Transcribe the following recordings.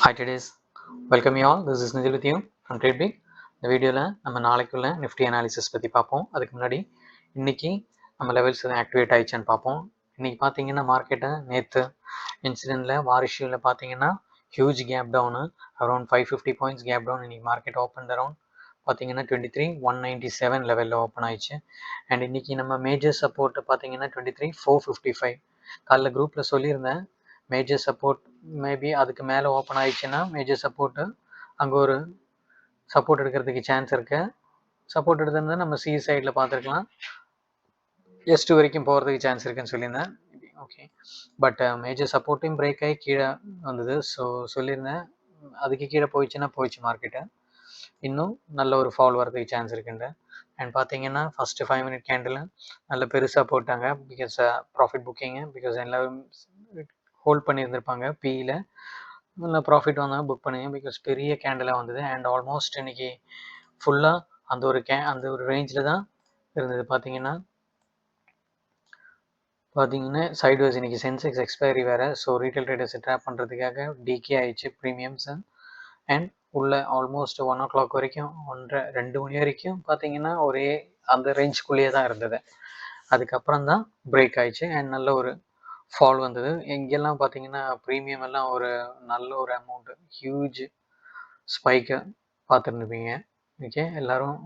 Hi today's welcome you all. This is Nidil with you from TradeBig. இந்த வீடியோவில் நம்ம நாளைக்குள்ள நிஃப்டி அனாலிசிஸ் பற்றி பார்ப்போம். அதுக்கு முன்னாடி இன்னைக்கு நம்ம லெவல்ஸ் ஆக்டிவேட் ஆயிடுச்சான்னு பார்ப்போம். இன்னைக்கு பார்த்தீங்கன்னா மார்க்கெட்டை நேற்று இன்சிடென்ட்ல வாரிஷியில் பார்த்தீங்கன்னா huge gap down around 550 points gap down. இன்னைக்கு மார்க்கெட் ஓப்பன் அரௌண்ட் பார்த்தீங்கன்னா 23,197 லெவலில் ஓப்பன் ஆயிடுச்சு. அண்ட் இன்னைக்கு நம்ம மேஜர் சப்போர்ட் பார்த்தீங்கன்னா 23,455. காலைல குரூப்பில் சொல்லியிருந்தேன் மேஜர் சப்போர்ட் மேபி அதுக்கு மேலே ஓப்பன் ஆயிடுச்சுன்னா மேஜர் சப்போர்ட்டு அங்கே ஒரு சப்போர்ட் எடுக்கிறதுக்கு சான்ஸ் இருக்கு. சப்போர்ட் எடுத்திருந்தா நம்ம சி சைடில் பார்த்துருக்கலாம், S2 வரைக்கும் போகிறதுக்கு சான்ஸ் இருக்குன்னு சொல்லியிருந்தேன். ஓகே, பட் மேஜர் சப்போர்ட்டையும் பிரேக் ஆகி கீழே வந்தது. ஸோ சொல்லியிருந்தேன் அதுக்கு கீழே போயிடுச்சுன்னா போயிடுச்சு மார்க்கெட்டு, இன்னும் நல்ல ஒரு ஃபால் வரதுக்கு சான்ஸ் இருக்குன்ற. அண்ட் பார்த்தீங்கன்னா ஃபஸ்ட்டு 5 மினிட் கேண்டில் நல்ல பெருசாக போட்டாங்க பிகாஸ் ப்ராஃபிட் புக்கிங்கு, பிகாஸ் எல்லோரும் ஹோல்ட் பண்ணியிருந்திருப்பாங்க பியில், நல்லா ப்ராஃபிட் வந்தால் புக் பண்ணுங்க பிகாஸ் பெரிய கேண்டிலாக வந்தது. அண்ட் ஆல்மோஸ்ட் இன்னைக்கு ஃபுல்லாக அந்த ஒரு ரேஞ்சில் தான் இருந்தது. பார்த்தீங்கன்னா சைட்வேஸ் இன்னைக்கு சென்செக்ஸ் எக்ஸ்பைரி வேறு. ஸோ ரீட்டைல் ட்ரேடர்ஸை ட்ராப் பண்ணுறதுக்காக டிகே ஆயிடுச்சு ப்ரீமியம்ஸ். அண்ட் உள்ள ஆல்மோஸ்ட் 1 o'clock வரைக்கும் 1-2 மணி வரைக்கும் பார்த்தீங்கன்னா ஒரே அந்த ரேஞ்சுக்குள்ளேயே தான் இருந்தது. அதுக்கப்புறம் தான் பிரேக் ஆயிடுச்சு அண்ட் நல்ல ஒரு ஃபால் வந்தது. எங்கெல்லாம் பார்த்தீங்கன்னா ப்ரீமியம் எல்லாம் ஒரு நல்ல ஒரு அமௌண்ட்டு ஹியூஜ் ஸ்பைக்கை பார்த்துருந்துப்பீங்க. ஓகே, எல்லோரும்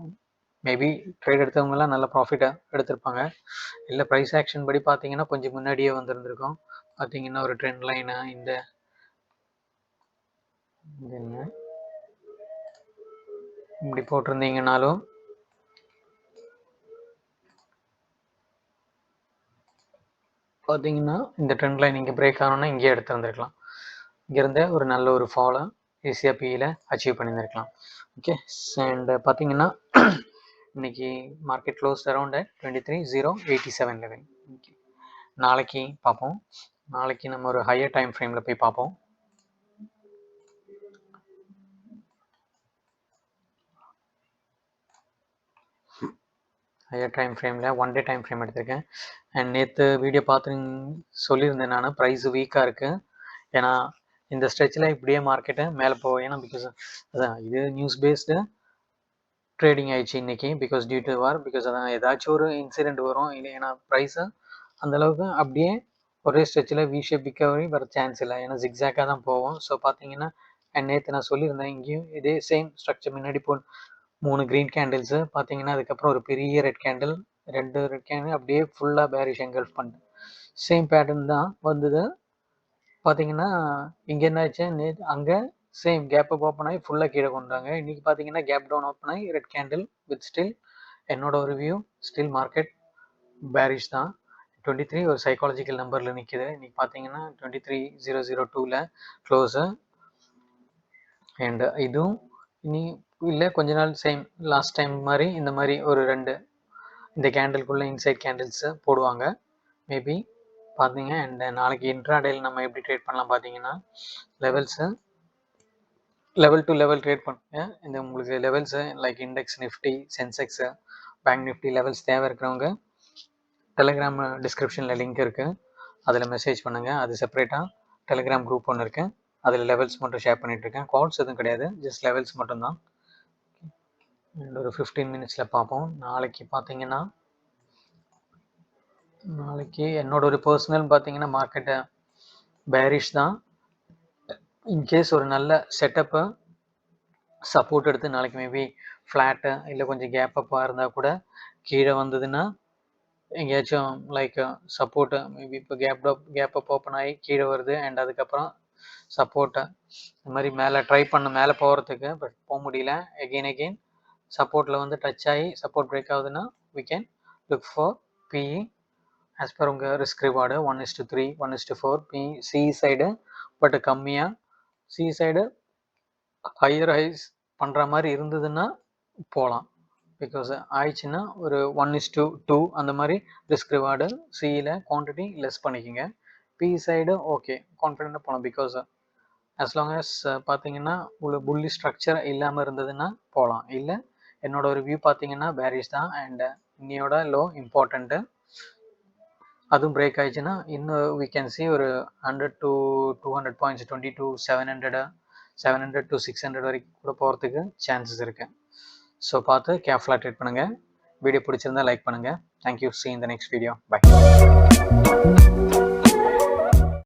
மேபி ட்ரேட் எடுத்தவங்கலாம் நல்ல ப்ராஃபிட்டாக எடுத்திருப்பாங்க. இல்லை ப்ரைஸ் ஆக்ஷன் படி பார்த்தீங்கன்னா கொஞ்சம் முன்னாடியே வந்துருந்துருக்கோம். பார்த்தீங்கன்னா ஒரு ட்ரெண்ட் லைனு இந்த என்ன இப்படி போட்டிருந்தீங்கனாலும் பார்த்தீங்கன்னா இந்த ட்ரெண்ட் லைன் இங்கே பிரேக் ஆகணும்னா இங்கேயே எடுத்துருந்துருக்கலாம். இங்கேருந்தே ஒரு நல்ல ஒரு ஃபாலை ஈஸியாக பியில் அச்சீவ் பண்ணியிருந்திருக்கலாம். ஓகே, அண்ட் பார்த்தீங்கன்னா இன்னைக்கு market close around 23,087 level. Okay, நாளைக்கு பார்ப்போம். நாளைக்கு நம்ம ஒரு ஹையர் டைம் ஃப்ரேமில் போய் பார்ப்போம். ஹையர் டைம் ஃப்ரேமில் 1 டே டைம் ஃப்ரேம் எடுத்திருக்கேன். அண்ட் நேற்று வீடியோ பார்த்து சொல்லியிருந்தேன் நான் ப்ரைஸ் வீக்காக இருக்குது, ஏன்னா இந்த ஸ்ட்ரெச்சில் இப்படியே மார்க்கெட்டை மேலே போகும். ஏன்னா பிகாஸ் அதான் இது நியூஸ் பேஸ்டு ட்ரேடிங் ஆயிடுச்சு இன்னைக்கு because due to war. Because அதான் ஏதாச்சும் ஒரு இன்சிடென்ட் வரும் இல்லை, ஏன்னா ப்ரைஸை அந்தளவுக்கு அப்படியே ஒரே ஸ்ட்ரெச்சில் வி ஷேப் ரிகவரி வர சான்ஸ் இல்லை, ஏன்னா ஜிக்ஸாக்காக தான் போவோம். ஸோ பார்த்தீங்கன்னா நேற்று நான் சொல்லியிருந்தேன் இங்கேயும் இதே சேம் ஸ்ட்ரக்சர் முன்னாடி 3 க்ரீன் கேண்டில்ஸு பார்த்தீங்கன்னா அதுக்கப்புறம் ஒரு பெரிய ரெட் கேண்டில், 2 ரெட் கேண்டில் அப்படியே ஃபுல்லாக பேரிஷ் எங்கல்ஃப் பண்ணிட்டு சேம் பேட்டர்ன் தான் வந்தது. பார்த்தீங்கன்னா இங்கே என்ன ஆச்சு, அங்கே சேம் கேப் அப் ஓப்பன் ஆகி ஃபுல்லாக கீழே கொண்டாங்க. இன்றைக்கி பார்த்தீங்கன்னா கேப் டவுன் ஓப்பன் ஆகி ரெட் கேண்டில் வித் ஸ்டில் என்னோட ஒரு வியூ ஸ்டில் மார்க்கெட் பேரிஷ் தான். 23 ஒரு சைக்காலஜிக்கல் நம்பரில் நிற்கிது. இன்றைக்கி பார்த்தீங்கன்னா 23,002 க்ளோஸு. அண்ட் இதுவும் இனி இல்லை கொஞ்ச நாள் சேம் லாஸ்ட் டைம் மாதிரி இந்த மாதிரி ஒரு 2 இந்த கேண்டில்குள்ளே இன்சைட் கேண்டில்ஸை போடுவாங்க மேபி பார்த்தீங்க. அண்ட் நாளைக்கு இன்ட்ராடேயில் நம்ம எப்படி ட்ரேட் பண்ணலாம் பார்த்தீங்கன்னா levels level to level trade பண்ணுங்க. இந்த உங்களுக்கு levels like index Nifty, Sensex, bank Nifty levels தேவை இருக்கிறவங்க டெலிகிராம் டிஸ்கிரிப்ஷனில் லிங்க் இருக்குது, அதில் மெசேஜ் பண்ணுங்கள். அது செப்பரேட்டாக டெலிகிராம் குரூப் ஒன்று இருக்குது, அதில் லெவல்ஸ் மட்டும் ஷேர் பண்ணிகிட்ருக்கேன். கால்ஸ் எதுவும் கிடையாது, ஜஸ்ட் லெவல்ஸ் மட்டும்தான். ஒரு 15 மினிட்ஸில் பார்ப்போம். நாளைக்கு பார்த்தீங்கன்னா நாளைக்கு என்னோட ஒரு பர்சனல் பார்த்தீங்கன்னா மார்க்கெட்டை பேரிஷ் தான். இன்கேஸ் ஒரு நல்ல செட்டப்பை சப்போர்ட் எடுத்து நாளைக்கு மேபி ஃப்ளாட்டு இல்லை கொஞ்சம் கேப் அப்பாக இருந்தால் கூட கீழே வந்ததுன்னா எங்கேயாச்சும் லைக் சப்போர்ட்டு மேபி இப்போ கேப் அப் ஓப்பன் ஆகி கீழே வருது அண்ட் அதுக்கப்புறம் சப்போர்ட்டை இந்த மாதிரி மேலே போகிறதுக்கு பட் போக முடியல. எகெயின் சப்போர்ட்டில் வந்து டச் ஆகி சப்போர்ட் பிரேக் ஆகுதுன்னா we can look for PE as per உங்கள் risk reward 1:3 1:4 C side. But கம்மியாக சி சைடு ஹையர் ஹைஸ் பண்ணுற மாதிரி இருந்ததுன்னா போகலாம். பிகாஸ் ஆயிடுச்சுன்னா ஒரு 1:2 அந்த மாதிரி ரிஸ்க் ரிவார்டு சியில் குவான்டிட்டி லெஸ் பண்ணிக்கோங்க. பி சைடு ஓகே கான்ஃபிடென்ட்டாக போகலாம். பிகாஸ் as long as பார்த்தீங்கன்னா உள்ள புல்லி ஸ்ட்ரக்சர் இல்லாமல் இருந்ததுன்னா போகலாம். இல்லை என்னோட ஒரு வியூ பார்த்தீங்கன்னா பேரிஷ் தான். அண்ட் இன்னையோட லோ இம்பார்ட்டண்ட்டு, அதுவும் பிரேக் ஆயிடுச்சுன்னா இன்னும் we can see ஒரு 100 to 200 பாயிண்ட்ஸ் 22,700 700 to 600 வரைக்கும் கூட போகிறதுக்கு சான்சஸ் இருக்குது. ஸோ பார்த்து கேர்ஃபுல்லாக ட்ரேட் பண்ணுங்கள். வீடியோ பிடிச்சிருந்தா லைக் பண்ணுங்கள். Thank you. See you in the next video. Bye.